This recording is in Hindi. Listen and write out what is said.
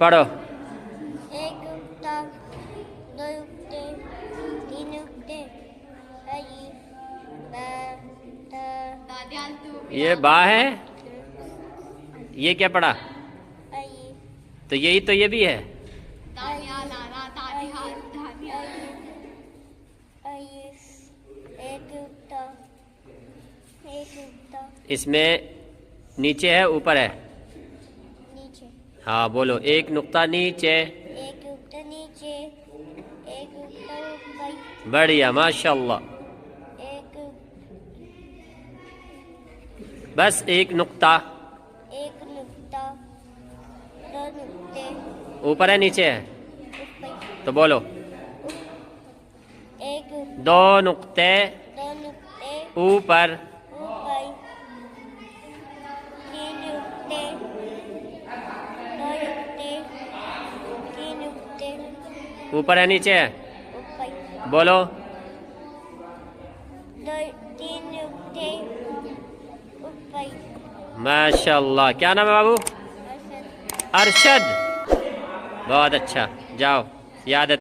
पढ़ो। एक नुक्ता, दो नुक्ते, तीन नुक्ते, अलिफ, बा, ता, ये बा है, ये क्या पढ़ा? अलिफ, तो यही तो ये भी है। अलिफ, एक नुक्ता, एक नुक्ता, इसमें नीचे है ऊपर है? नीचे, हाँ बोलो, एक नुक्ता नीचे। एक नुक्ता नीचे, एक नुक्ता ऊपर, बढ़िया, माशाल्लाह। एक बस एक नुक्ता। नुक्ता, दो नुक्ते, ऊपर है नीचे है? ऊपर, तो बोलो, एक दो नुक्ते दो नुक्ते, ऊपर। ऊपर, तीन नुक्ते, दो नुक्ते, तीन नुक्ते, ऊपर है नीचे है? ऊपर, बोलो, दो तीन नुक्ते, ऊपर, माशाल्लाह। क्या नाम है बाबू? अरशद। अरशद। बहुत अच्छा, जाओ, याद है।